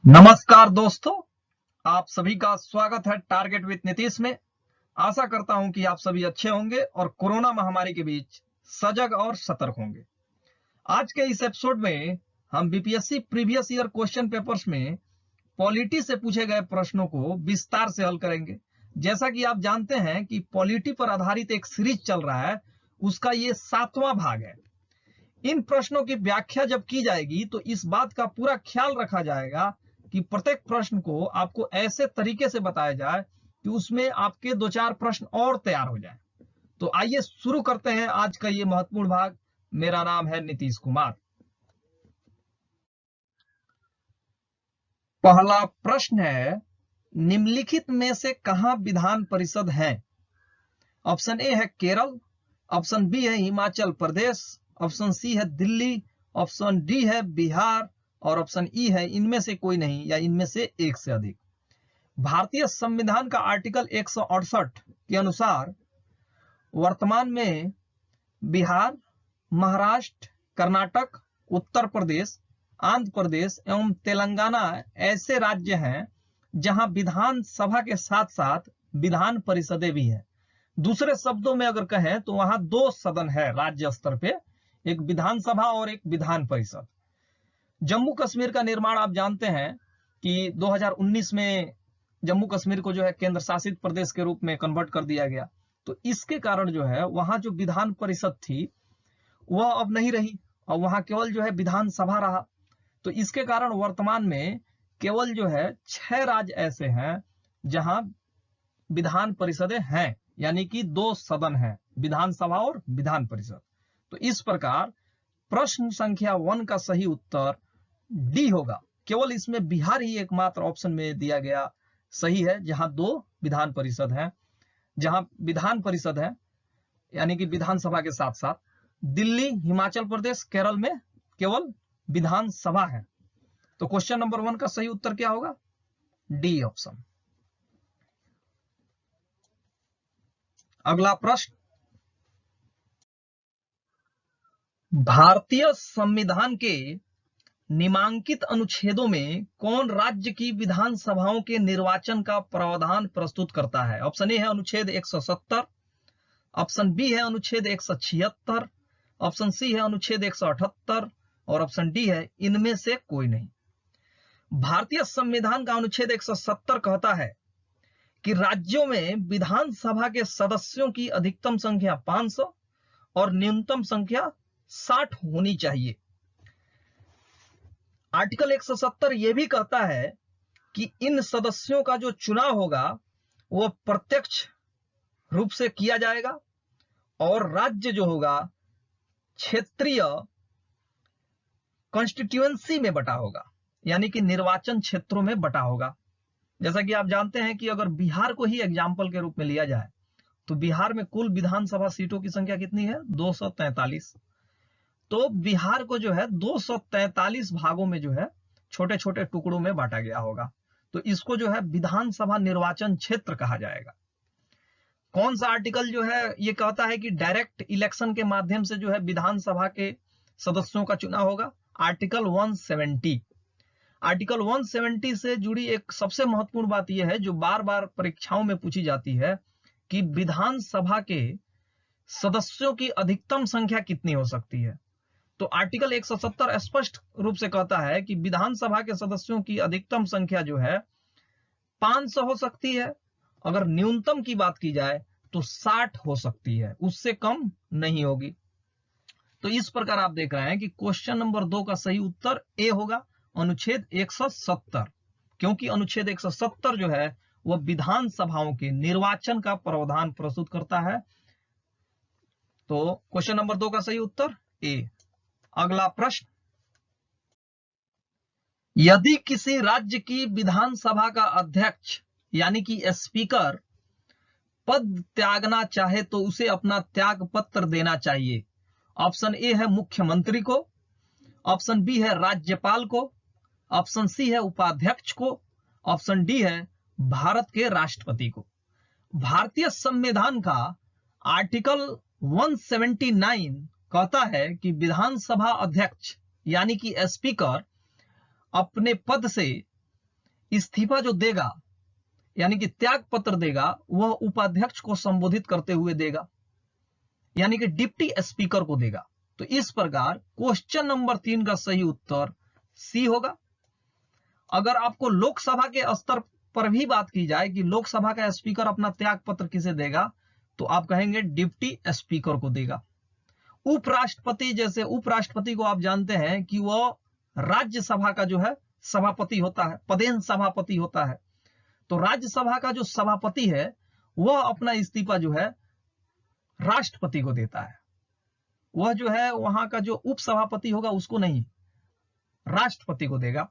नमस्कार दोस्तों, आप सभी का स्वागत है टारगेट विद नीतीश में। आशा करता हूं कि आप सभी अच्छे होंगे और कोरोना महामारी के बीच सजग और सतर्क होंगे। आज के इस एपिसोड में हम BPSC previous year question papers में पॉलिटी से पूछे गए प्रश्नों को विस्तार से हल करेंगे। जैसा कि आप जानते हैं कि पॉलिटी पर आधारित एक सीरीज चल रहा है, उसका ये 7वां भाग है। इन प्रश्नों की व्याख्या जब की जाएगी तो इस बात का पूरा ख्याल रखा जाएगा कि प्रत्येक प्रश्न को आपको ऐसे तरीके से बताया जाए कि उसमें आपके 2-4 प्रश्न और तैयार हो जाए। तो आइए शुरू करते हैं आज का ये महत्वपूर्ण भाग। मेरा नाम है नीतीश कुमार। पहला प्रश्न है, निम्नलिखित में से कहां विधान परिषद है? ऑप्शन ए है केरल, ऑप्शन बी है हिमाचल प्रदेश, ऑप्शन सी है दिल्ली, ऑप्शन डी है बिहार और ऑप्शन ई है इनमें से कोई नहीं या इनमें से एक से अधिक। भारतीय संविधान का आर्टिकल 168 के अनुसार वर्तमान में बिहार, महाराष्ट्र, कर्नाटक, उत्तर प्रदेश, आंध्र प्रदेश एवं तेलंगाना ऐसे राज्य हैं जहां विधानसभा के साथ साथ विधान परिषदें भी हैं। दूसरे शब्दों में अगर कहें तो वहां 2 सदन है राज्य स्तर पे, एक विधानसभा और एक विधान परिषद। जम्मू कश्मीर का निर्माण आप जानते हैं कि 2019 में जम्मू कश्मीर को जो है केंद्र शासित प्रदेश के रूप में कन्वर्ट कर दिया गया। तो इसके कारण जो है वहां जो विधान परिषद थी वह अब नहीं रही और वहां केवल जो है विधानसभा रहा। तो इसके कारण वर्तमान में केवल जो है 6 राज्य ऐसे हैं जहां विधान परिषदें हैं, यानी कि 2 सदन हैं, विधानसभा और विधान परिषद। तो इस प्रकार प्रश्न संख्या 1 का सही उत्तर डी होगा। केवल इसमें बिहार ही एकमात्र ऑप्शन में दिया गया सही है जहां 2 विधान परिषद हैं, जहां विधान परिषद है यानी कि विधानसभा के साथ साथ। दिल्ली, हिमाचल प्रदेश, केरल में केवल विधानसभा है। तो क्वेश्चन नंबर 1 का सही उत्तर क्या होगा? D option. अगला प्रश्न, भारतीय संविधान के निम्नांकित अनुच्छेदों में कौन राज्य की विधानसभाओं के निर्वाचन का प्रावधान प्रस्तुत करता है? ऑप्शन ए है अनुच्छेद 170, ऑप्शन बी है अनुच्छेद 176, ऑप्शन सी है अनुच्छेद 178 और ऑप्शन डी है इनमें से कोई नहीं। भारतीय संविधान का अनुच्छेद 170 कहता है कि राज्यों में विधानसभा के सदस्यों की अधिकतम संख्या 500 और न्यूनतम संख्या 60 होनी चाहिए। आर्टिकल 170 यह भी कहता है कि इन सदस्यों का जो चुनाव होगा वह प्रत्यक्ष रूप से किया जाएगा और राज्य जो होगा क्षेत्रीय कॉन्स्टिट्यूएंसी में बटा होगा, यानी कि निर्वाचन क्षेत्रों में बटा होगा। जैसा कि आप जानते हैं कि अगर बिहार को ही एग्जाम्पल के रूप में लिया जाए तो बिहार में कुल विधानसभा सीटों की संख्या कितनी है? 243। तो बिहार को जो है 243 भागों में जो है छोटे छोटे टुकड़ों में बांटा गया होगा। तो इसको जो है विधानसभा निर्वाचन क्षेत्र कहा जाएगा। कौन सा आर्टिकल जो है ये कहता है कि डायरेक्ट इलेक्शन के माध्यम से जो है विधानसभा के सदस्यों का चुनाव होगा? आर्टिकल 170। आर्टिकल 170 से जुड़ी एक सबसे महत्वपूर्ण बात यह है जो बार बार परीक्षाओं में पूछी जाती है कि विधानसभा के सदस्यों की अधिकतम संख्या कितनी हो सकती है। तो आर्टिकल 170 स्पष्ट रूप से कहता है कि विधानसभा के सदस्यों की अधिकतम संख्या जो है 500 हो सकती है, अगर न्यूनतम की बात की जाए तो 60 हो सकती है, उससे कम नहीं होगी। तो इस प्रकार आप देख रहे हैं कि क्वेश्चन नंबर 2 का सही उत्तर ए होगा, अनुच्छेद 170, क्योंकि अनुच्छेद 170 जो है वह विधानसभाओं के निर्वाचन का प्रावधान प्रस्तुत करता है। तो क्वेश्चन नंबर 2 का सही उत्तर ए। अगला प्रश्न, यदि किसी राज्य की विधानसभा का अध्यक्ष यानी कि स्पीकर पद त्यागना चाहे तो उसे अपना त्याग पत्र देना चाहिए। ऑप्शन ए है मुख्यमंत्री को, ऑप्शन बी है राज्यपाल को, ऑप्शन सी है उपाध्यक्ष को, ऑप्शन डी है भारत के राष्ट्रपति को। भारतीय संविधान का आर्टिकल 179 कहता है कि विधानसभा अध्यक्ष यानी कि स्पीकर अपने पद से इस्तीफा जो देगा यानी कि त्याग पत्र देगा वह उपाध्यक्ष को संबोधित करते हुए देगा, यानी कि डिप्टी स्पीकर को देगा। तो इस प्रकार क्वेश्चन नंबर 3 का सही उत्तर सी होगा। अगर आपको लोकसभा के स्तर पर भी बात की जाए कि लोकसभा का स्पीकर अपना त्याग पत्र किसे देगा, तो आप कहेंगे डिप्टी स्पीकर को देगा। उपराष्ट्रपति, जैसे उपराष्ट्रपति को आप जानते हैं कि वह राज्यसभा का जो है सभापति होता है, पदेन सभापति होता है। तो राज्यसभा का जो सभापति है वह अपना इस्तीफा जो है राष्ट्रपति को देता है। वह जो है वहां का जो उपसभापति होगा उसको नहीं, राष्ट्रपति को देगा।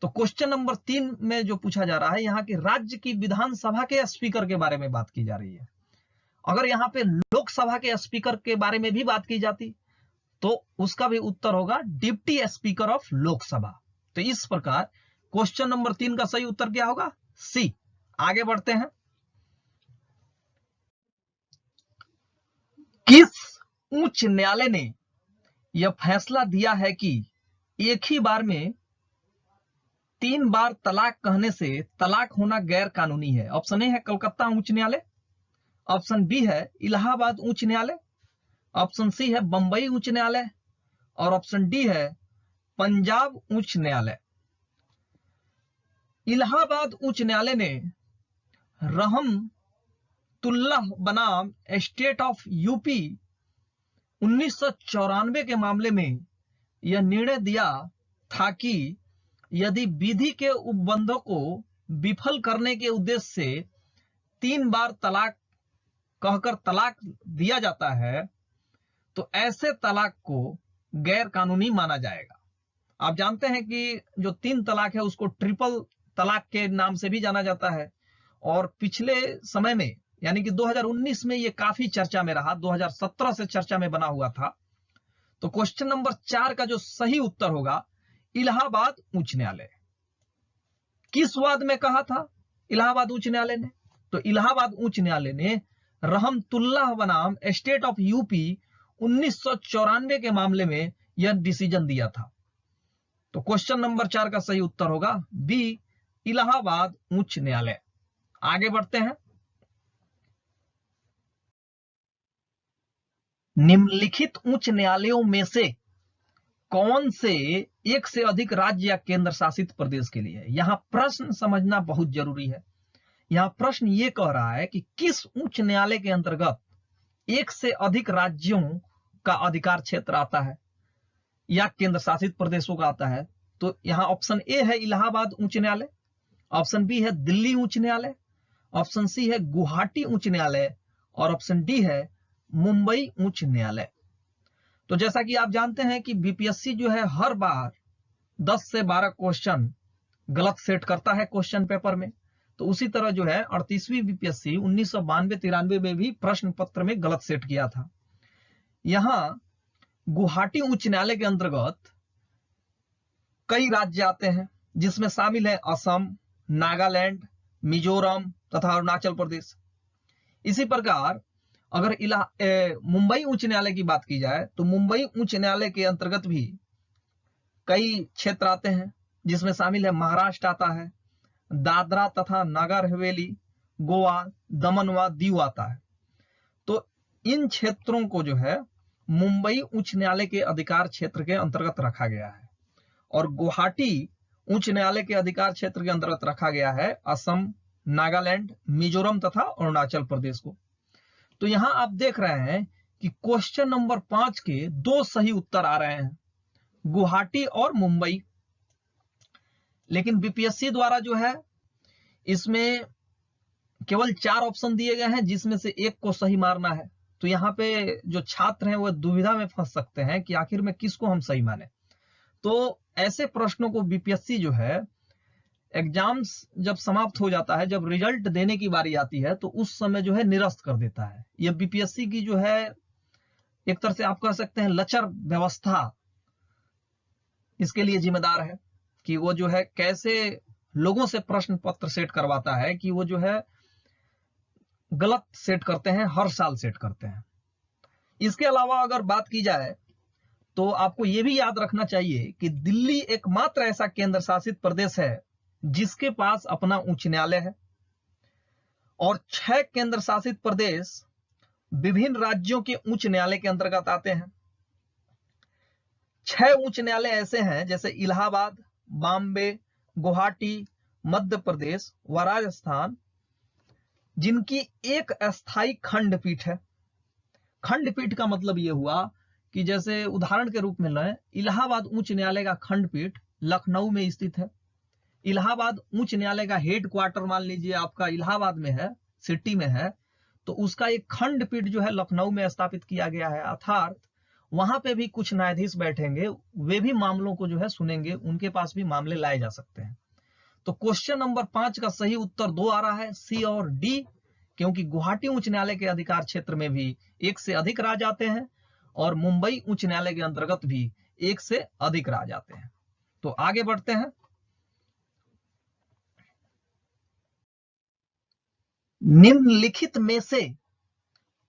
तो क्वेश्चन नंबर 3 में जो पूछा जा रहा है यहाँ के राज्य की विधानसभा के स्पीकर के बारे में बात की जा रही है। अगर यहाँ पे लोकसभा के स्पीकर के बारे में भी बात की जाती तो उसका भी उत्तर होगा डिप्टी स्पीकर ऑफ लोकसभा। तो इस प्रकार क्वेश्चन नंबर 3 का सही उत्तर क्या होगा? सी। आगे बढ़ते हैं। किस उच्च न्यायालय ने यह फैसला दिया है कि एक ही बार में 3 बार तलाक कहने से तलाक होना गैर कानूनी है? ऑप्शन ए है कलकत्ता उच्च न्यायालय, ऑप्शन बी है इलाहाबाद उच्च न्यायालय, ऑप्शन सी है बंबई उच्च न्यायालय और ऑप्शन डी है पंजाब उच्च न्यायालय। इलाहाबाद उच्च न्यायालय ने रहमतुल्लाह बनाम स्टेट ऑफ यूपी 1994 के मामले में यह निर्णय दिया था कि यदि विधि के उपबंधों को विफल करने के उद्देश्य से 3 बार तलाक कहकर तलाक दिया जाता है तो ऐसे तलाक को गैर कानूनी माना जाएगा। आप जानते हैं कि जो 3 तलाक है उसको ट्रिपल तलाक के नाम से भी जाना जाता है और पिछले समय में यानी कि 2019 में ये काफी चर्चा में रहा, 2017 से चर्चा में बना हुआ था। तो क्वेश्चन नंबर 4 का जो सही उत्तर होगा इलाहाबाद उच्च न्यायालय। किस वाद में कहा था इलाहाबाद उच्च न्यायालय ने? तो इलाहाबाद उच्च न्यायालय ने रहमतुल्लाह बनाम स्टेट ऑफ यूपी 1994 के मामले में यह डिसीजन दिया था। तो क्वेश्चन नंबर 4 का सही उत्तर होगा बी, इलाहाबाद उच्च न्यायालय। आगे बढ़ते हैं। निम्नलिखित उच्च न्यायालयों में से कौन से एक से अधिक राज्य या केंद्र शासित प्रदेश के लिए है? यहां प्रश्न समझना बहुत जरूरी है। यहां प्रश्न ये कह रहा है कि किस उच्च न्यायालय के अंतर्गत एक से अधिक राज्यों का अधिकार क्षेत्र आता है या केंद्र शासित प्रदेशों का आता है। तो यहां ऑप्शन ए है इलाहाबाद उच्च न्यायालय, ऑप्शन बी है दिल्ली उच्च न्यायालय, ऑप्शन सी है गुवाहाटी उच्च न्यायालय और ऑप्शन डी है मुंबई उच्च न्यायालय। तो जैसा कि आप जानते हैं कि बीपीएससी जो है हर बार 10 से 12 क्वेश्चन गलत सेट करता है क्वेश्चन पेपर में। तो उसी तरह जो है 38वीं बीपीएससी 1992-93 में भी प्रश्न पत्र में गलत सेट किया था। यहां गुवाहाटी उच्च न्यायालय के अंतर्गत कई राज्य आते हैं जिसमें शामिल है असम, नागालैंड, मिजोरम तथा अरुणाचल प्रदेश। इसी प्रकार अगर मुंबई उच्च न्यायालय की बात की जाए तो मुंबई उच्च न्यायालय के अंतर्गत भी कई क्षेत्र आते हैं जिसमें शामिल है महाराष्ट्र आता है, दादरा तथा नगर हवेली, गोवा, दमन व दीव आता है। तो इन क्षेत्रों को जो है मुंबई उच्च न्यायालय के अधिकार क्षेत्र के अंतर्गत रखा गया है और गुवाहाटी उच्च न्यायालय के अधिकार क्षेत्र के अंतर्गत रखा गया है असम, नागालैंड, मिजोरम तथा अरुणाचल प्रदेश को। तो यहां आप देख रहे हैं कि क्वेश्चन नंबर 5 के 2 सही उत्तर आ रहे हैं, गुवाहाटी और मुंबई। लेकिन बीपीएससी द्वारा जो है इसमें केवल 4 ऑप्शन दिए गए हैं जिसमें से एक को सही मारना है। तो यहाँ पे जो छात्र हैं वो दुविधा में फंस सकते हैं कि आखिर में किसको हम सही माने। तो ऐसे प्रश्नों को बीपीएससी जो है एग्जाम्स जब समाप्त हो जाता है, जब रिजल्ट देने की बारी आती है तो उस समय जो है निरस्त कर देता है। यह बीपीएससी की जो है एक तरह से आप कह सकते हैं लचर व्यवस्था इसके लिए जिम्मेदार है कि वो जो है कैसे लोगों से प्रश्न पत्र सेट करवाता है कि वो जो है गलत सेट करते हैं, हर साल सेट करते हैं। इसके अलावा अगर बात की जाए तो आपको यह भी याद रखना चाहिए कि दिल्ली एकमात्र ऐसा केंद्र शासित प्रदेश है जिसके पास अपना उच्च न्यायालय है, और 6 केंद्र शासित प्रदेश विभिन्न राज्यों के उच्च न्यायालय के अंतर्गत आते हैं। 6 उच्च न्यायालय ऐसे हैं जैसे इलाहाबाद, बॉम्बे, गुवाहाटी, मध्य प्रदेश व राजस्थान, जिनकी एक अस्थायी खंडपीठ है। खंडपीठ का मतलब यह हुआ कि जैसे उदाहरण के रूप में लें, इलाहाबाद उच्च न्यायालय का खंडपीठ लखनऊ में स्थित है। इलाहाबाद उच्च न्यायालय का हेडक्वार्टर मान लीजिए आपका इलाहाबाद में है, सिटी में है, तो उसका एक खंडपीठ जो है लखनऊ में स्थापित किया गया है। अर्थात वहां पे भी कुछ न्यायाधीश बैठेंगे, वे भी मामलों को जो है सुनेंगे, उनके पास भी मामले लाए जा सकते हैं। तो क्वेश्चन नंबर 5 का सही उत्तर 2 आ रहा है, सी और डी, क्योंकि गुवाहाटी उच्च न्यायालय के अधिकार क्षेत्र में भी 1 से अधिक राज्य आते हैं और मुंबई उच्च न्यायालय के अंतर्गत भी 1 से अधिक राज्य आते हैं। तो आगे बढ़ते हैं। निम्नलिखित में से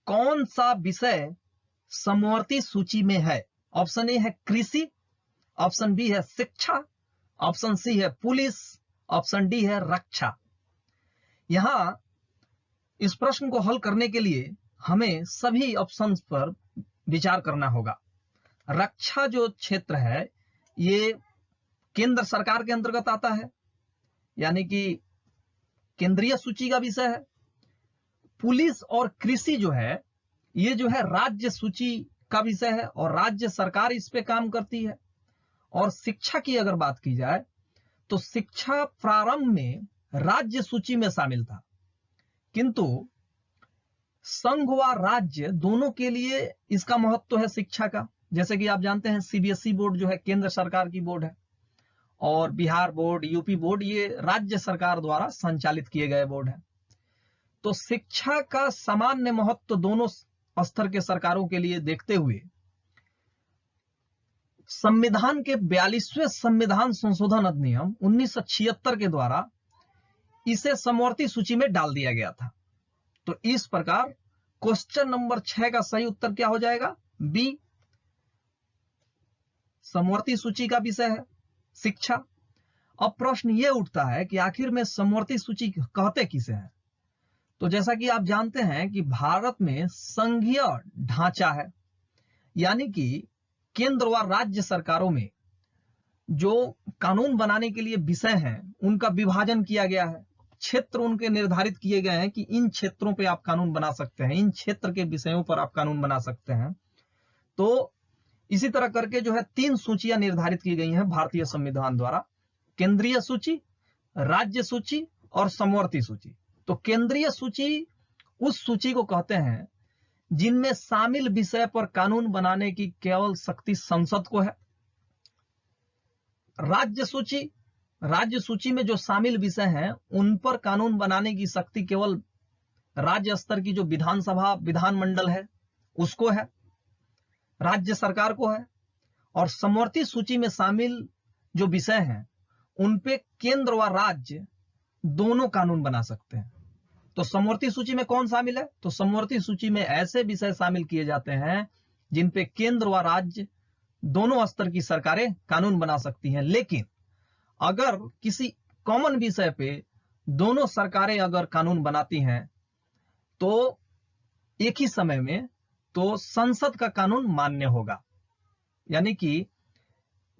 कौन सा विषय समवर्ती सूची में है? ऑप्शन ए है कृषि, ऑप्शन बी है शिक्षा, ऑप्शन सी है पुलिस, ऑप्शन डी है रक्षा। यहां इस प्रश्न को हल करने के लिए हमें सभी ऑप्शंस पर विचार करना होगा। रक्षा जो क्षेत्र है ये केंद्र सरकार के अंतर्गत आता है, यानी कि केंद्रीय सूची का विषय है। पुलिस और कृषि जो है ये जो है राज्य सूची का विषय है और राज्य सरकार इस पे काम करती है। और शिक्षा की अगर बात की जाए तो शिक्षा प्रारंभ में राज्य सूची में शामिल था, किंतु संघ व राज्य दोनों के लिए इसका महत्व है शिक्षा का। जैसे कि आप जानते हैं सीबीएसई बोर्ड जो है केंद्र सरकार की बोर्ड है और बिहार बोर्ड, यूपी बोर्ड ये राज्य सरकार द्वारा संचालित किए गए बोर्ड है। तो शिक्षा का सामान्य महत्व दोनों स्तर के सरकारों के लिए देखते हुए संविधान के 42वें संविधान संशोधन अधिनियम 1976 के द्वारा इसे समवर्ती सूची में डाल दिया गया था। तो इस प्रकार क्वेश्चन नंबर 6 का सही उत्तर क्या हो जाएगा? बी, समवर्ती सूची का विषय है शिक्षा। अब प्रश्न यह उठता है कि आखिर में समवर्ती सूची कहते किसे हैं? तो जैसा कि आप जानते हैं कि भारत में संघीय ढांचा है, यानी कि केंद्र व राज्य सरकारों में जो कानून बनाने के लिए विषय हैं उनका विभाजन किया गया है। क्षेत्र उनके निर्धारित किए गए हैं कि इन क्षेत्रों पे आप कानून बना सकते हैं, इन क्षेत्र के विषयों पर आप कानून बना सकते हैं। तो इसी तरह करके जो है 3 सूचियां निर्धारित की गई हैं भारतीय संविधान द्वारा, केंद्रीय सूची, राज्य सूची और समवर्ती सूची। तो केंद्रीय सूची उस सूची को कहते हैं जिनमें शामिल विषय पर कानून बनाने की केवल शक्ति संसद को है। राज्य सूची में जो शामिल विषय हैं उन पर कानून बनाने की शक्ति केवल राज्य स्तर की जो विधानसभा, विधानमंडल है उसको है, राज्य सरकार को है। और समवर्ती सूची में शामिल जो विषय हैं उन पे केंद्र व राज्य दोनों कानून बना सकते हैं। तो समवर्ती सूची में कौन शामिल है? तो समवर्ती सूची में ऐसे विषय शामिल किए जाते हैं जिन पे केंद्र व राज्य दोनों स्तर की सरकारें कानून बना सकती हैं। लेकिन अगर किसी कॉमन विषय पे दोनों सरकारें अगर कानून बनाती हैं तो एक ही समय में, तो संसद का कानून मान्य होगा। यानी कि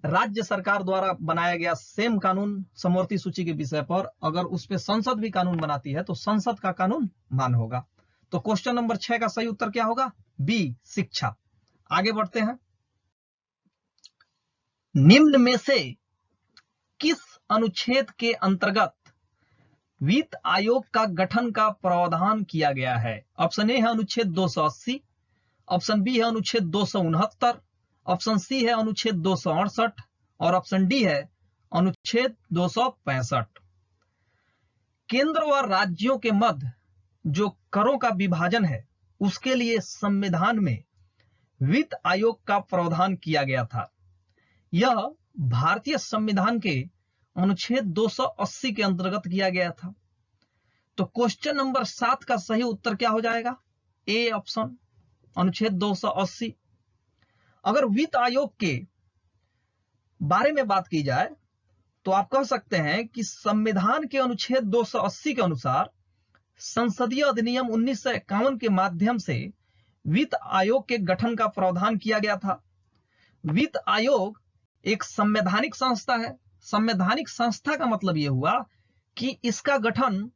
राज्य सरकार द्वारा बनाया गया सेम कानून समवर्ती सूची के विषय पर अगर उस पर संसद भी कानून बनाती है तो संसद का कानून मान्य होगा। तो क्वेश्चन नंबर 6 का सही उत्तर क्या होगा? बी, शिक्षा। आगे बढ़ते हैं। निम्न में से किस अनुच्छेद के अंतर्गत वित्त आयोग का गठन का प्रावधान किया गया है? ऑप्शन ए है अनुच्छेद 280, ऑप्शन बी है अनुच्छेद 269, ऑप्शन सी है अनुच्छेद 268 और ऑप्शन डी है अनुच्छेद 265। केंद्र व राज्यों के मध्य जो करों का विभाजन है उसके लिए संविधान में वित्त आयोग का प्रावधान किया गया था। यह भारतीय संविधान के अनुच्छेद 280 के अंतर्गत किया गया था। तो क्वेश्चन नंबर 7 का सही उत्तर क्या हो जाएगा? ए ऑप्शन, अनुच्छेद 280। अगर वित्त आयोग के बारे में बात की जाए तो आप कह सकते हैं कि संविधान के अनुच्छेद 280 के अनुसार संसदीय अधिनियम 1951 के माध्यम से वित्त आयोग के गठन का प्रावधान किया गया था। वित्त आयोग एक संवैधानिक संस्था है। संवैधानिक संस्था का मतलब यह हुआ कि इसका गठन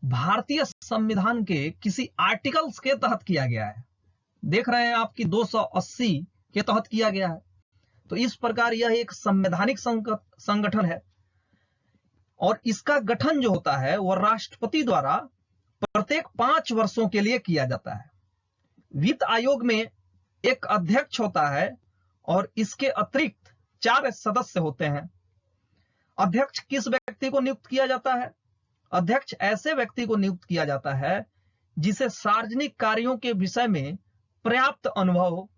भारतीय संविधान के किसी आर्टिकल्स के तहत किया गया है। देख रहे हैं आप कि 280 के तहत किया गया है। तो इस प्रकार यह एक संवैधानिक संगठन है और इसका गठन जो होता है वह राष्ट्रपति द्वारा प्रत्येक 5 वर्षों के लिए किया जाता है। वित्त आयोग में एक अध्यक्ष होता है और इसके अतिरिक्त 4 सदस्य होते हैं। अध्यक्ष किस व्यक्ति को नियुक्त किया जाता है? अध्यक्ष ऐसे व्यक्ति को नियुक्त किया जाता है जिसे सार्वजनिक कार्यों के विषय में पर्याप्त अनुभव हो।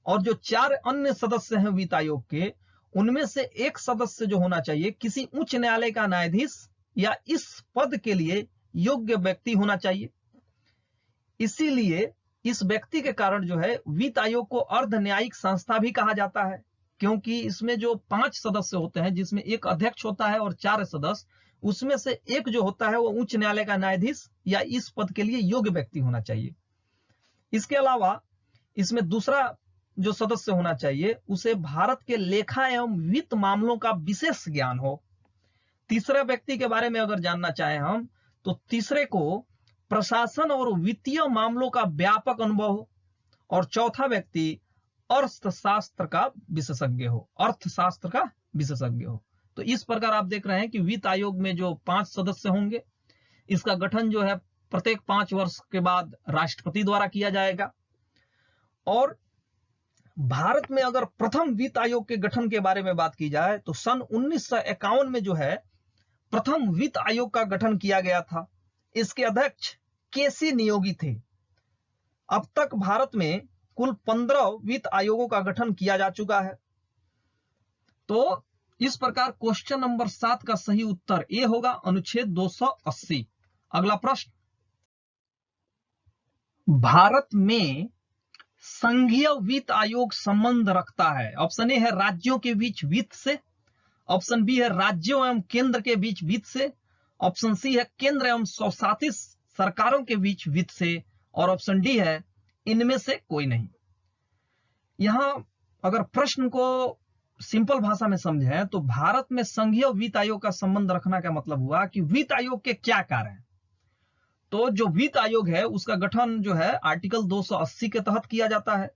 और जो 4 अन्य सदस्य हैं वित्त आयोग के, उनमें से एक सदस्य जो होना चाहिए किसी उच्च न्यायालय का न्यायाधीश या इस पद के लिए योग्य व्यक्ति होना चाहिए। इसीलिए इस व्यक्ति के कारण जो है वित्त आयोग को अर्ध न्यायिक संस्था भी कहा जाता है, क्योंकि इसमें जो 5 सदस्य होते हैं जिसमें एक अध्यक्ष होता है और 4 सदस्य, उसमें से एक जो होता है वो उच्च न्यायालय का न्यायाधीश या इस पद के लिए योग्य व्यक्ति होना चाहिए। इसके अलावा इसमें दूसरा जो सदस्य होना चाहिए उसे भारत के लेखा एवं वित्त मामलों का विशेष ज्ञान हो। तीसरे व्यक्ति के बारे में अगर जानना चाहें हम, तो तीसरे को प्रशासन और वित्तीय मामलों का व्यापक अनुभव हो। और चौथा व्यक्ति अर्थशास्त्र का विशेषज्ञ हो, अर्थशास्त्र का विशेषज्ञ हो। तो इस प्रकार आप देख रहे हैं कि वित्त आयोग में जो 5 सदस्य होंगे, इसका गठन जो है प्रत्येक 5 वर्ष के बाद राष्ट्रपति द्वारा किया जाएगा। और भारत में अगर प्रथम वित्त आयोग के गठन के बारे में बात की जाए तो सन 1951 में जो है प्रथम वित्त आयोग का गठन किया गया था। इसके अध्यक्ष केसी नियोगी थे। अब तक भारत में कुल 15 वित्त आयोगों का गठन किया जा चुका है। तो इस प्रकार क्वेश्चन नंबर 7 का सही उत्तर ए होगा, अनुच्छेद 280। अगला प्रश्न, भारत में संघीय वित्त आयोग संबंध रखता है। ऑप्शन ए है राज्यों के बीच वित्त से, ऑप्शन बी है राज्यों एवं केंद्र के बीच वित्त से, ऑप्शन सी है केंद्र एवं स्वशासित सरकारों के बीच वित्त से, और ऑप्शन डी है इनमें से कोई नहीं। यहां अगर प्रश्न को सिंपल भाषा में समझें तो भारत में संघीय वित्त आयोग का संबंध रखना का मतलब हुआ कि वित्त आयोग के क्या कार्य हैं। तो जो वित्त आयोग है उसका गठन जो है आर्टिकल 280 के तहत किया जाता है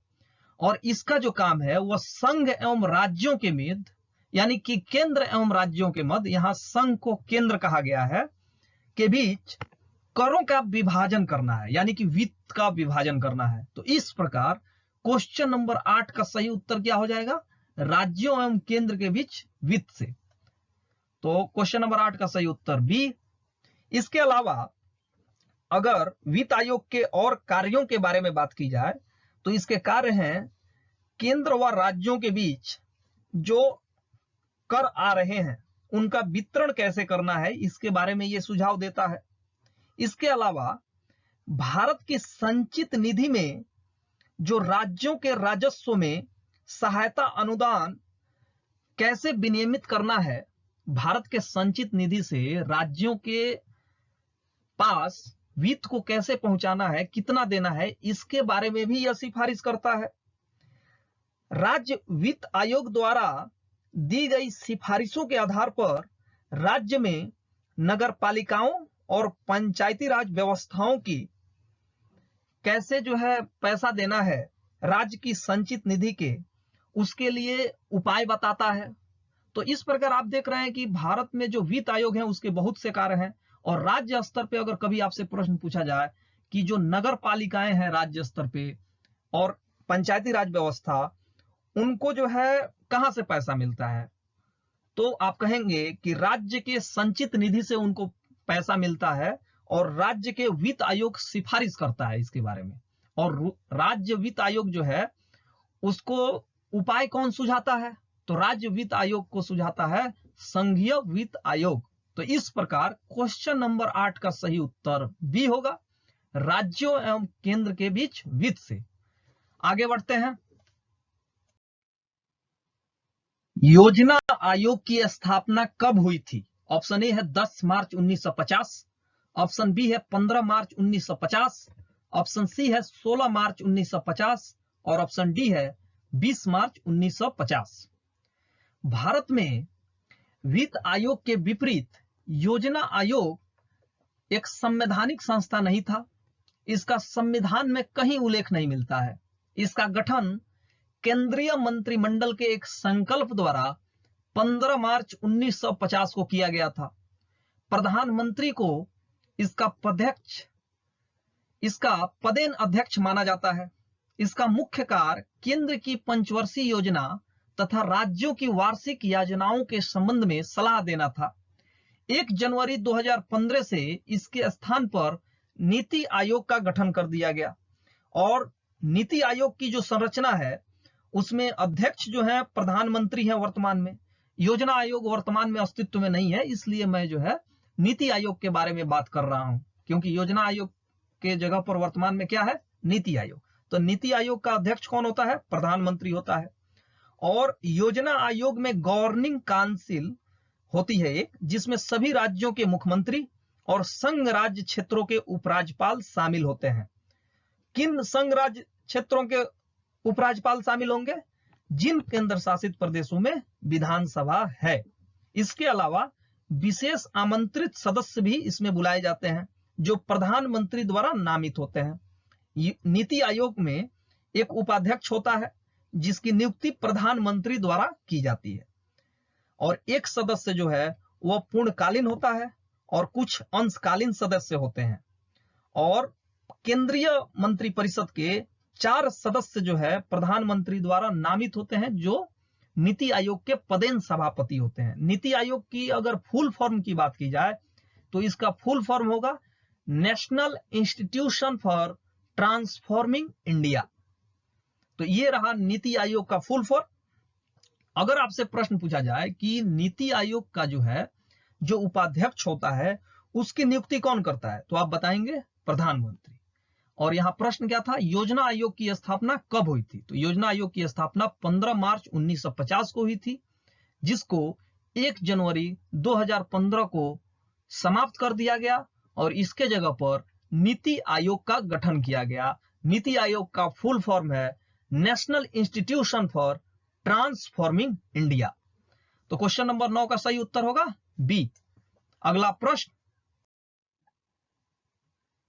और इसका जो काम है वह संघ एवं राज्यों के मध्य, यानी कि केंद्र एवं राज्यों के मध्य, यहां संघ को केंद्र कहा गया है, के बीच करों का विभाजन करना है, यानी कि वित्त का विभाजन करना है। तो इस प्रकार क्वेश्चन नंबर 8 का सही उत्तर क्या हो जाएगा? राज्यों एवं केंद्र के बीच वित्त से। तो क्वेश्चन नंबर 8 का सही उत्तर बी। इसके अलावा अगर वित्त आयोग के और कार्यों के बारे में बात की जाए तो इसके कार्य हैं केंद्र व राज्यों के बीच जो कर आ रहे हैं उनका वितरण कैसे करना है, इसके बारे में यह सुझाव देता है। इसके अलावा भारत की संचित निधि में जो राज्यों के राजस्व में सहायता अनुदान कैसे विनियमित करना है, भारत के संचित निधि से राज्यों के पास वित्त को कैसे पहुंचाना है, कितना देना है, इसके बारे में भी यह सिफारिश करता है। राज्य वित्त आयोग द्वारा दी गई सिफारिशों के आधार पर राज्य में नगर पालिकाओं और पंचायती राज व्यवस्थाओं की कैसे जो है पैसा देना है राज्य की संचित निधि के, उसके लिए उपाय बताता है। तो इस प्रकार आप देख रहे हैं कि भारत में जो वित्त आयोग है उसके बहुत से कार्य हैं और राज्य स्तर पे अगर कभी आपसे प्रश्न पूछा जाए कि जो नगर पालिकाएं हैं राज्य स्तर पे और पंचायती राज व्यवस्था, उनको जो है कहां से पैसा मिलता है, तो आप कहेंगे कि राज्य के संचित निधि से उनको पैसा मिलता है और राज्य के वित्त आयोग सिफारिश करता है इसके बारे में। और राज्य वित्त आयोग जो है उसको उपाय कौन सुझाता है, तो राज्य वित्त आयोग को सुझाता है संघीय वित्त आयोग। तो इस प्रकार क्वेश्चन नंबर 8 का सही उत्तर बी होगा, राज्यों एवं केंद्र के बीच वित्त से। आगे बढ़ते हैं। योजना आयोग की स्थापना कब हुई थी? ऑप्शन ए है 10 मार्च 1950, ऑप्शन बी है 15 मार्च 1950, ऑप्शन सी है 16 मार्च 1950 और ऑप्शन डी है 20 मार्च 1950। भारत में वित्त आयोग के विपरीत योजना आयोग एक संवैधानिक संस्था नहीं था। इसका संविधान में कहीं उल्लेख नहीं मिलता है। इसका गठन केंद्रीय मंत्रिमंडल के एक संकल्प द्वारा 15 मार्च 1950 को किया गया था। प्रधानमंत्री को इसका पदेन अध्यक्ष माना जाता है। इसका मुख्य कार्य केंद्र की पंचवर्षीय योजना तथा राज्यों की वार्षिक योजनाओं के संबंध में सलाह देना था। 1 जनवरी 2015 से इसके स्थान पर नीति आयोग का गठन कर दिया गया और नीति आयोग की जो संरचना है उसमें अध्यक्ष जो है प्रधानमंत्री है वर्तमान में। योजना आयोग वर्तमान में अस्तित्व में नहीं है, इसलिए मैं जो है नीति आयोग के बारे में बात कर रहा हूं, क्योंकि योजना आयोग के जगह पर वर्तमान में क्या है? नीति आयोग। तो नीति आयोग का अध्यक्ष कौन होता है? प्रधानमंत्री होता है। और योजना आयोग में गवर्निंग काउंसिल होती है एक, जिसमें सभी राज्यों के मुख्यमंत्री और संघ राज्य क्षेत्रों के उपराज्यपाल शामिल होते हैं। किन संघ राज्य क्षेत्रों के उपराज्यपाल शामिल होंगे? जिन केंद्र शासित प्रदेशों में विधानसभा है। इसके अलावा विशेष आमंत्रित सदस्य भी इसमें बुलाए जाते हैं जो प्रधानमंत्री द्वारा नामित होते हैं। नीति आयोग में एक उपाध्यक्ष होता है जिसकी नियुक्ति प्रधानमंत्री द्वारा की जाती है और एक सदस्य जो है वह पूर्णकालीन होता है और कुछ अंशकालीन सदस्य होते हैं। और केंद्रीय मंत्रिपरिषद के 4 सदस्य जो है प्रधानमंत्री द्वारा नामित होते हैं जो नीति आयोग के पदेन सभापति होते हैं। नीति आयोग की अगर फुल फॉर्म की बात की जाए तो इसका फुल फॉर्म होगा national institution for transforming India. तो ये रहा नीति आयोग का फुल फॉर्म। अगर आपसे प्रश्न पूछा जाए कि नीति आयोग का जो है जो उपाध्यक्ष होता है उसकी नियुक्ति कौन करता है, तो आप बताएंगे प्रधानमंत्री। और यहां प्रश्न क्या था? योजना आयोग की स्थापना कब हुई थी? तो योजना आयोग की स्थापना 15 मार्च 1950 को हुई थी, जिसको 1 जनवरी 2015 को समाप्त कर दिया गया और इसके जगह पर नीति आयोग का गठन किया गया। नीति आयोग का फुल फॉर्म है national institution for transforming India. तो क्वेश्चन नंबर 9 का सही उत्तर होगा बी। अगला प्रश्न,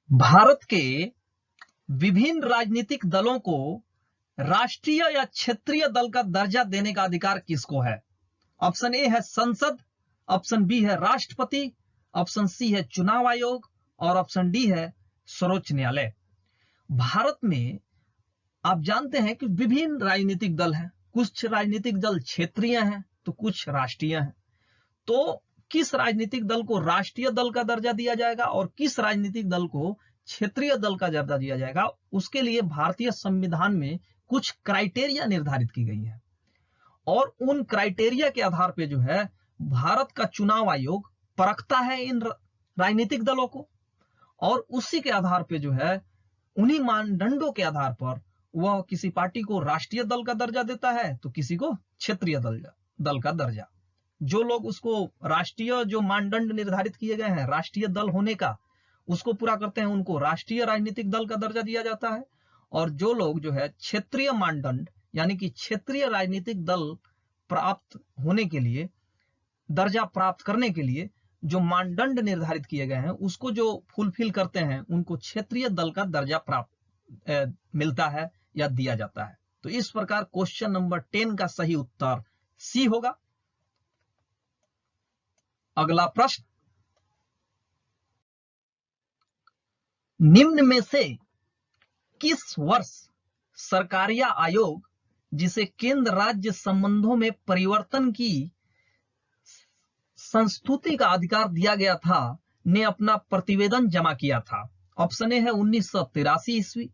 भारत के विभिन्न राजनीतिक दलों को राष्ट्रीय या क्षेत्रीय दल का दर्जा देने का अधिकार किसको है? ऑप्शन ए है संसद, ऑप्शन बी है राष्ट्रपति, ऑप्शन सी है चुनाव आयोग और ऑप्शन डी है सर्वोच्च न्यायालय। भारत में आप जानते हैं कि विभिन्न राजनीतिक दल हैं। कुछ राजनीतिक दल क्षेत्रीय हैं तो कुछ राष्ट्रीय हैं। तो किस राजनीतिक दल को राष्ट्रीय दल का दर्जा दिया जाएगा और किस राजनीतिक दल को क्षेत्रीय दल का दर्जा दिया जाएगा, उसके लिए भारतीय संविधान में कुछ क्राइटेरिया निर्धारित की गई है और उन क्राइटेरिया के आधार पर जो है भारत का चुनाव आयोग परखता है इन राजनीतिक दलों को और उसी के आधार पर जो है उन्हीं मानदंडों के आधार पर वह किसी पार्टी को राष्ट्रीय दल का दर्जा देता है तो किसी को क्षेत्रीय दल का दर्जा। जो लोग उसको राष्ट्रीय जो मानदंड निर्धारित किए गए हैं राष्ट्रीय दल होने का उसको पूरा करते हैं उनको राष्ट्रीय राजनीतिक दल का दर्जा दिया जाता है और जो लोग जो है क्षेत्रीय मानदंड यानी कि क्षेत्रीय राजनीतिक दल प्राप्त होने के लिए दर्जा प्राप्त करने के लिए जो मानदंड निर्धारित किए गए हैं उसको जो फुलफिल करते हैं उनको क्षेत्रीय दल का दर्जा प्राप्त मिलता है या दिया जाता है। तो इस प्रकार क्वेश्चन नंबर 10 का सही उत्तर सी होगा। अगला प्रश्न, निम्न में से किस वर्ष सरकारिया आयोग जिसे केंद्र राज्य संबंधों में परिवर्तन की संस्तुति का अधिकार दिया गया था ने अपना प्रतिवेदन जमा किया था? ऑप्शन ए है 1983 ईस्वी,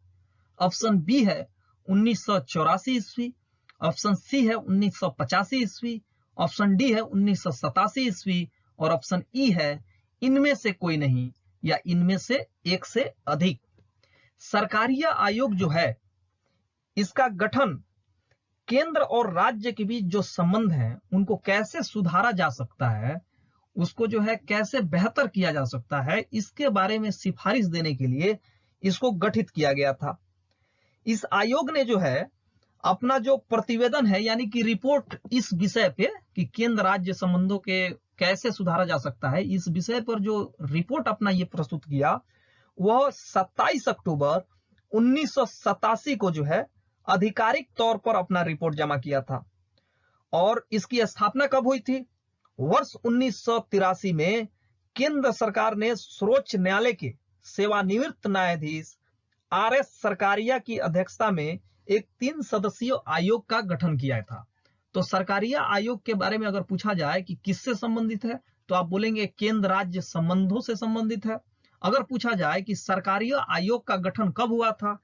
ऑप्शन बी है 1984 ईस्वी, ऑप्शन सी है 1985 ईस्वी, ऑप्शन डी है 1987 ईस्वी और ऑप्शन ई है इनमें से कोई नहीं या इनमें से एक से अधिक। सरकारिया आयोग जो है इसका गठन केंद्र और राज्य के बीच जो संबंध हैं उनको कैसे सुधारा जा सकता है, उसको जो है कैसे बेहतर किया जा सकता है, इसके बारे में सिफारिश देने के लिए इसको गठित किया गया था। इस आयोग ने जो है अपना जो प्रतिवेदन है यानी कि रिपोर्ट इस विषय पे कि केंद्र राज्य संबंधों के कैसे सुधारा जा सकता है, इस विषय पर जो रिपोर्ट अपना ये प्रस्तुत किया वह 27 अक्टूबर 1987 को जो है आधिकारिक तौर पर अपना रिपोर्ट जमा किया था। और इसकी स्थापना कब हुई थी? वर्ष 1983 में केंद्र सरकार ने सर्वोच्च न्यायालय के सेवानिवृत्त न्यायाधीश RS सरकारिया की अध्यक्षता में एक 3 सदस्यीय आयोग का गठन किया था। तो सरकारिया आयोग के बारे में अगर पूछा जाए कि किससे संबंधित है तो आप बोलेंगे केंद्र राज्य संबंधों से संबंधित है। अगर पूछा जाए कि सरकारिया आयोग का गठन कब हुआ था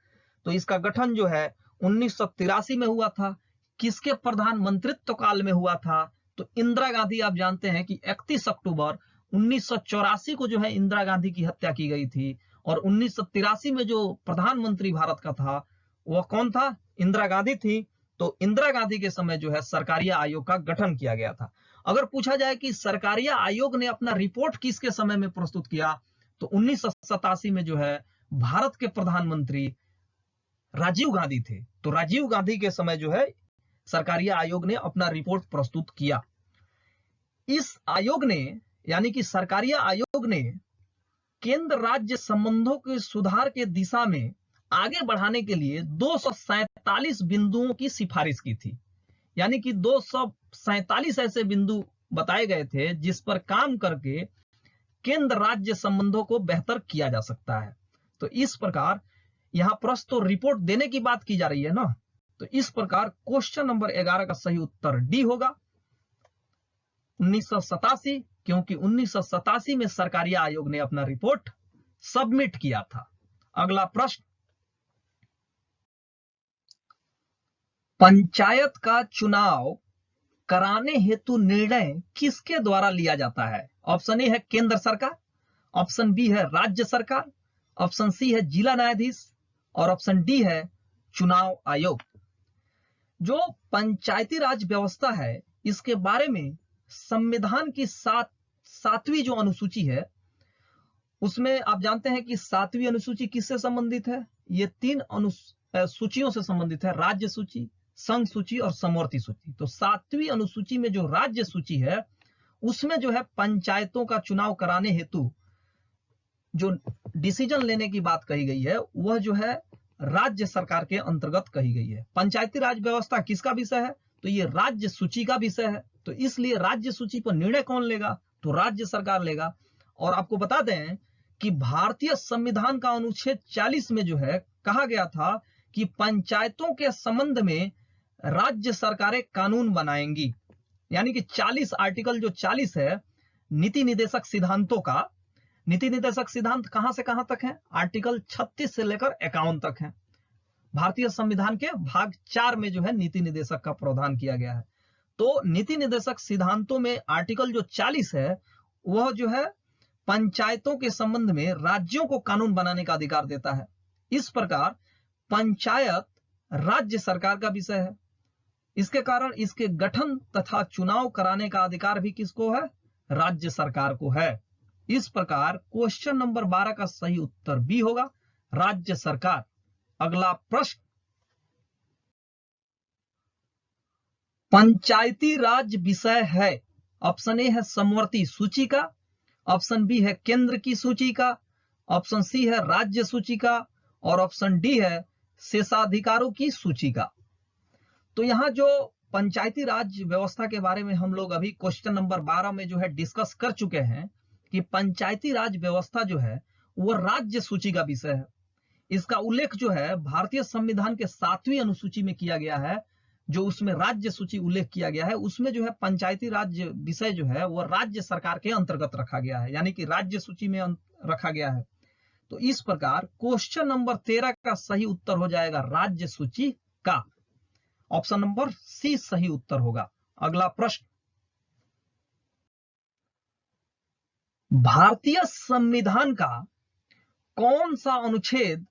तो इसका गठन जो है 1983 में हुआ था। किसके प्रधानमंत्रित्व काल में हुआ था? तो इंदिरा गांधी, आप जानते हैं कि 31 अक्टूबर 1984 को जो है इंदिरा गांधी की हत्या की गई थी और 1983 में जो प्रधानमंत्री भारत का था वह कौन था? इंदिरा गांधी थी। तो इंदिरा गांधी के समय जो है सरकारिया आयोग का गठन किया गया था। अगर पूछा जाए कि सरकारिया आयोग ने अपना रिपोर्ट किसके समय में प्रस्तुत किया तो 1987 में जो है भारत के प्रधानमंत्री राजीव गांधी थे। तो राजीव गांधी के समय जो है सरकारिया आयोग ने अपना रिपोर्ट प्रस्तुत किया। इस आयोग ने यानी कि सरकारिया आयोग ने केंद्र राज्य संबंधों के सुधार के दिशा में आगे बढ़ाने के लिए 247 बिंदुओं की सिफारिश की थी। यानी कि 247 ऐसे बिंदु बताए गए थे जिस पर काम करके केंद्र राज्य संबंधों को बेहतर किया जा सकता है। तो इस प्रकार यहां प्रस्तुत रिपोर्ट देने की बात की जा रही है ना, तो इस प्रकार क्वेश्चन नंबर 11 का सही उत्तर डी होगा 1987, क्योंकि 1987 में सरकारिया आयोग ने अपना रिपोर्ट सबमिट किया था। अगला प्रश्न, पंचायत का चुनाव कराने हेतु निर्णय किसके द्वारा लिया जाता है? ऑप्शन ए है केंद्र सरकार, ऑप्शन बी है राज्य सरकार, ऑप्शन सी है जिला न्यायाधीश और ऑप्शन डी है चुनाव आयोग। जो पंचायती राज व्यवस्था है इसके बारे में संविधान की सातवीं जो अनुसूची है उसमें आप जानते हैं कि सातवीं अनुसूची किससे संबंधित है? ये 3 अनुसूचियों से संबंधित है, राज्य सूची, संघ सूची और समवर्ती सूची। तो सातवीं अनुसूची में जो राज्य सूची है उसमें जो है पंचायतों का चुनाव कराने हेतु जो डिसीजन लेने की बात कही गई है वह जो है राज्य सरकार के अंतर्गत कही गई है। पंचायती राज व्यवस्था किसका विषय है? तो ये राज्य सूची का विषय है। तो इसलिए राज्य सूची पर निर्णय कौन लेगा? तो राज्य सरकार लेगा। और आपको बता दें कि भारतीय संविधान का अनुच्छेद 40 में जो है कहा गया था कि पंचायतों के संबंध में राज्य सरकारें कानून बनाएंगी। यानी कि 40 आर्टिकल जो 40 है नीति निर्देशक सिद्धांतों का, नीति निर्देशक सिद्धांत कहां से कहां तक है? आर्टिकल 36 से लेकर 51 तक है। भारतीय संविधान के भाग 4 में जो है नीति निर्देशक का प्रावधान किया गया है। तो नीति निर्देशक सिद्धांतों में आर्टिकल जो 40 है वह जो है पंचायतों के संबंध में राज्यों को कानून बनाने का अधिकार देता है। इस प्रकार पंचायत राज्य सरकार का विषय है। इसके कारण इसके गठन तथा चुनाव कराने का अधिकार भी किसको है? राज्य सरकार को है। इस प्रकार क्वेश्चन नंबर 12 का सही उत्तर बी होगा, राज्य सरकार। अगला प्रश्न, पंचायती राज विषय है। ऑप्शन ए है समवर्ती सूची का, ऑप्शन बी है केंद्र की सूची का, ऑप्शन सी है राज्य सूची का और ऑप्शन डी है शेषाधिकारों की सूची का। तो यहां जो पंचायती राज व्यवस्था के बारे में हम लोग अभी क्वेश्चन नंबर 12 में जो है डिस्कस कर चुके हैं कि पंचायती राज व्यवस्था जो है वो राज्य सूची का विषय है। इसका उल्लेख जो है भारतीय संविधान के 7वीं अनुसूची में किया गया है, जो उसमें राज्य सूची उल्लेख किया गया है। उसमें जो है पंचायती राज विषय जो है वो राज्य सरकार के अंतर्गत रखा गया है, यानी कि राज्य सूची में रखा गया है। तो इस प्रकार क्वेश्चन नंबर 13 का सही उत्तर हो जाएगा राज्य सूची का। ऑप्शन नंबर सी सही उत्तर होगा। अगला प्रश्न, भारतीय संविधान का कौन सा अनुच्छेद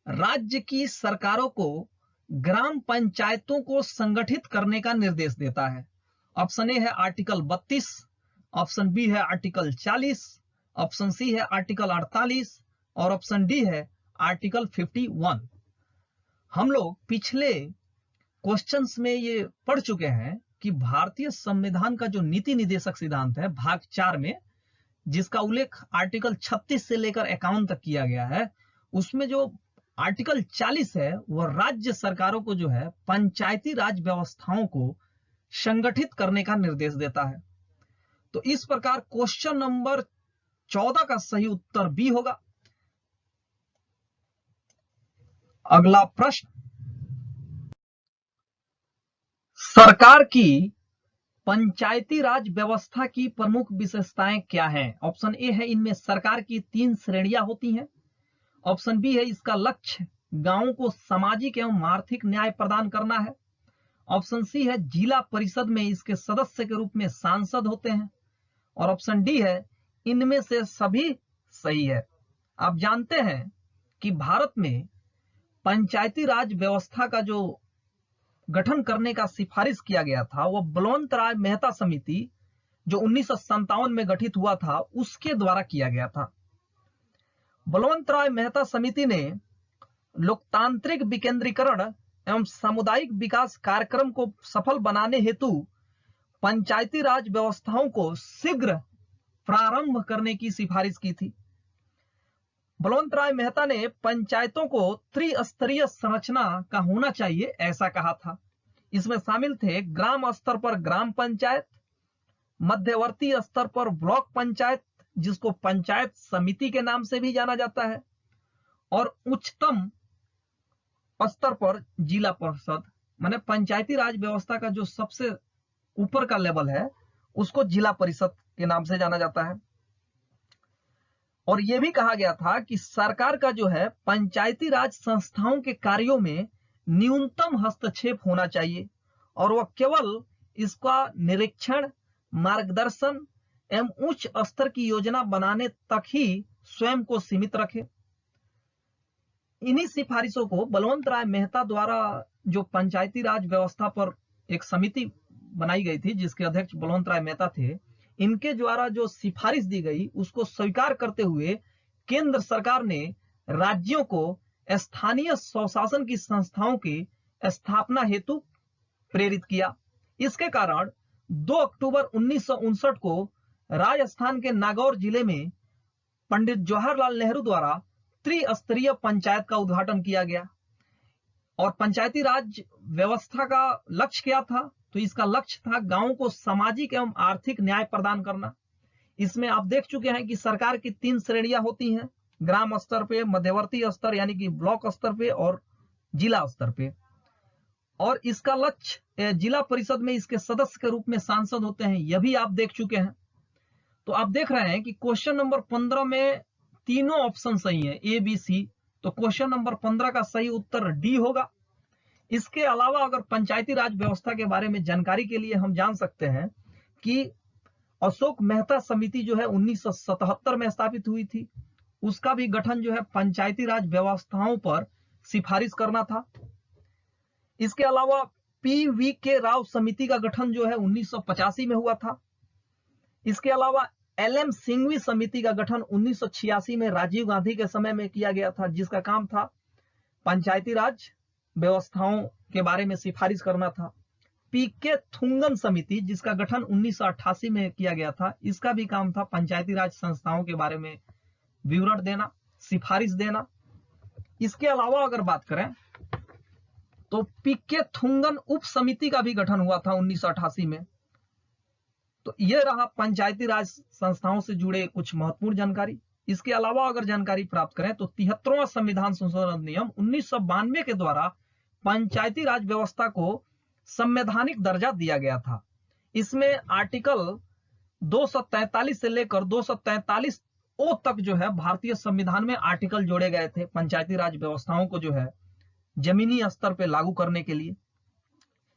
राज्य की सरकारों को ग्राम पंचायतों को संगठित करने का निर्देश देता है। ऑप्शन ए है आर्टिकल 32, ऑप्शन बी है आर्टिकल 40, ऑप्शन सी है आर्टिकल 48 और ऑप्शन डी है आर्टिकल 51। हम लोग पिछले क्वेश्चंस में ये पढ़ चुके हैं कि भारतीय संविधान का जो नीति निर्देशक सिद्धांत है भाग 4 में, जिसका उल्लेख आर्टिकल 36 से लेकर 51 तक किया गया है, उसमें जो आर्टिकल 40 है वह राज्य सरकारों को जो है पंचायती राज व्यवस्थाओं को संगठित करने का निर्देश देता है। तो इस प्रकार क्वेश्चन नंबर 14 का सही उत्तर बी होगा। अगला प्रश्न, सरकार की पंचायती राज व्यवस्था की प्रमुख विशेषताएं क्या हैं? ऑप्शन ए है इनमें सरकार की 3 श्रेणियां होती हैं, ऑप्शन बी है इसका लक्ष्य गांवों को सामाजिक एवं आर्थिक न्याय प्रदान करना है, ऑप्शन सी है जिला परिषद में इसके सदस्य के रूप में सांसद होते हैं और ऑप्शन डी है इनमें से सभी सही है। आप जानते हैं कि भारत में पंचायती राज व्यवस्था का जो गठन करने का सिफारिश किया गया था वह बलवंत राय मेहता समिति जो 1957 में गठित हुआ था उसके द्वारा किया गया था। बलवंत राय मेहता समिति ने लोकतांत्रिक विकेंद्रीकरण एवं सामुदायिक विकास कार्यक्रम को सफल बनाने हेतु पंचायती राज व्यवस्थाओं को शीघ्र प्रारंभ करने की सिफारिश की थी। बलवंत राय मेहता ने पंचायतों को त्रिस्तरीय संरचना का होना चाहिए ऐसा कहा था। इसमें शामिल थे ग्राम स्तर पर ग्राम पंचायत, मध्यवर्ती स्तर पर ब्लॉक पंचायत जिसको पंचायत समिति के नाम से भी जाना जाता है, और उच्चतम स्तर पर जिला परिषद, माने पंचायती राज व्यवस्था का जो सबसे ऊपर का लेवल है उसको जिला परिषद के नाम से जाना जाता है। और यह भी कहा गया था कि सरकार का जो है पंचायती राज संस्थाओं के कार्यों में न्यूनतम हस्तक्षेप होना चाहिए और वह केवल इसका निरीक्षण, मार्गदर्शन एवं उच्च स्तर की योजना बनाने तक ही स्वयं को सीमित रखे। इन्हीं सिफारिशों को बलवंत राय मेहता द्वारा जो पंचायती राज व्यवस्था पर एक समिति बनाई गई थी जिसके अध्यक्ष बलवंत राय मेहता थे, इनके द्वारा जो सिफारिश दी गई उसको स्वीकार करते हुए केंद्र सरकार ने राज्यों को स्थानीय स्वशासन की संस्थाओं की स्थापना हेतु प्रेरित किया। इसके कारण 2 अक्टूबर 1959 को राजस्थान के नागौर जिले में पंडित जवाहरलाल नेहरू द्वारा त्रिस्तरीय पंचायत का उद्घाटन किया गया। और पंचायती राज व्यवस्था का लक्ष्य क्या था? तो इसका लक्ष्य था गांवों को सामाजिक एवं आर्थिक न्याय प्रदान करना। इसमें आप देख चुके हैं कि सरकार की 3 श्रेणियां होती हैं, ग्राम स्तर पे, मध्यवर्ती स्तर यानी कि ब्लॉक स्तर पे और जिला स्तर पे। और इसका लक्ष्य जिला परिषद में इसके सदस्य के रूप में सांसद होते हैं, यह भी आप देख चुके हैं। तो आप देख रहे हैं कि क्वेश्चन नंबर 15 में तीनों ऑप्शन सही है, ए बी सी। तो क्वेश्चन नंबर 15 का सही उत्तर डी होगा। इसके अलावा अगर पंचायती राज व्यवस्था के बारे में जानकारी के लिए हम जान सकते हैं कि अशोक मेहता समिति जो है 1977 में स्थापित हुई थी, उसका भी गठन जो है पंचायती राज व्यवस्थाओं पर सिफारिश करना था। इसके अलावा पी.वी. के राव समिति का गठन जो है 1985 में हुआ था। इसके अलावा एल.एम. सिंघवी समिति का गठन 1986 में राजीव गांधी के समय में किया गया था, जिसका काम था पंचायती राज व्यवस्थाओं के बारे में सिफारिश करना था। पी.के. थुंगन समिति जिसका गठन 1988 में किया गया था, इसका भी काम था पंचायती राज संस्थाओं के बारे में विवरण देना, सिफारिश देना। इसके अलावा अगर बात करें तो पी.के. थुंगन उप समिति का भी गठन हुआ था 1988 में। तो यह रहा पंचायती राज संस्थाओं से जुड़े कुछ महत्वपूर्ण जानकारी। इसके अलावा अगर जानकारी प्राप्त करें तो 73वां संविधान संशोधन नियम 1992 के द्वारा पंचायती राज व्यवस्था को संवैधानिक दर्जा दिया गया था। इसमें आर्टिकल 243 से लेकर 243 ओ तक जो है भारतीय संविधान में आर्टिकल जोड़े गए थे पंचायती राज व्यवस्थाओं को जो है जमीनी स्तर पर लागू करने के लिए,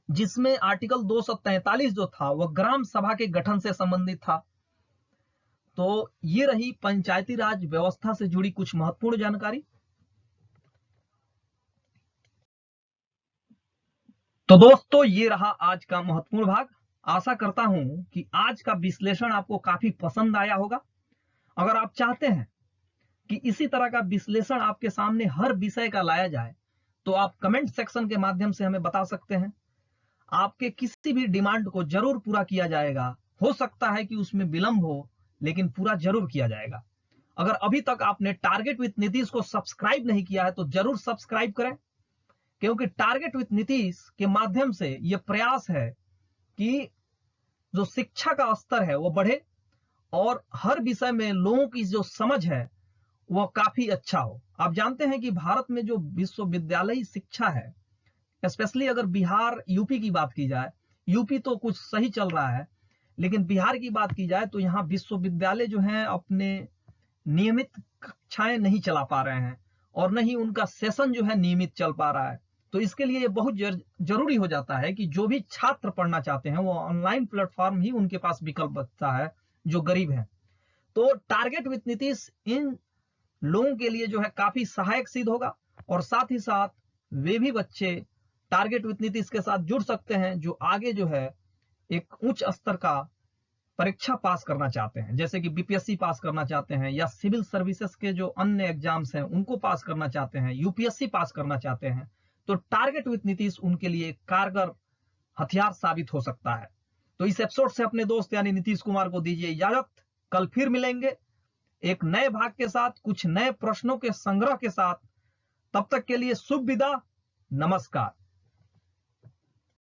जिसमें आर्टिकल 243 जो था वह ग्राम सभा के गठन से संबंधित था। तो ये रही पंचायती राज व्यवस्था से जुड़ी कुछ महत्वपूर्ण जानकारी। तो दोस्तों ये रहा आज का महत्वपूर्ण भाग। आशा करता हूं कि आज का विश्लेषण आपको काफी पसंद आया होगा। अगर आप चाहते हैं कि इसी तरह का विश्लेषण आपके सामने हर विषय का लाया जाए तो आप कमेंट सेक्शन के माध्यम से हमें बता सकते हैं। आपके किसी भी डिमांड को जरूर पूरा किया जाएगा। हो सकता है कि उसमें विलंब हो, लेकिन पूरा जरूर किया जाएगा। अगर अभी तक आपने टारगेट विद नीतीश को सब्सक्राइब नहीं किया है तो जरूर सब्सक्राइब करें, क्योंकि टारगेट विद नीतीश के माध्यम से यह प्रयास है कि जो शिक्षा का स्तर है वो बढ़े और हर विषय में लोगों की जो समझ है वह काफी अच्छा हो। आप जानते हैं कि भारत में जो विश्वविद्यालयी शिक्षा है, स्पेशली अगर बिहार यूपी की बात की जाए, यूपी तो कुछ सही चल रहा है, लेकिन बिहार की बात की जाए तो यहाँ विश्वविद्यालय जो हैं अपने नियमित कक्षाएं नहीं चला पा रहे हैं और न ही उनका सेशन जो है नियमित चल पा रहा है। तो इसके लिए ये बहुत जरूरी हो जाता है कि जो भी छात्र पढ़ना चाहते हैं वो ऑनलाइन प्लेटफॉर्म ही उनके पास विकल्प बचता है जो गरीब है। तो टारगेट विद नीतीश इन लोगों के लिए जो है काफी सहायक सिद्ध होगा और साथ ही साथ वे भी बच्चे टारगेट विद नीतीश के साथ जुड़ सकते हैं जो आगे जो है एक उच्च स्तर का परीक्षा पास करना चाहते हैं, जैसे कि बीपीएससी पास करना चाहते हैं या सिविल सर्विसेज के जो अन्य एग्जाम्स हैं उनको पास करना चाहते हैं, यूपीएससी पास करना चाहते हैं। तो टारगेट विद नीतीश उनके लिए कारगर हथियार साबित हो सकता है। तो इस एपिसोड से अपने दोस्त यानी नीतीश कुमार को दीजिए इजाजत। कल फिर मिलेंगे एक नए भाग के साथ, कुछ नए प्रश्नों के संग्रह के साथ। तब तक के लिए शुभ विदा, नमस्कार।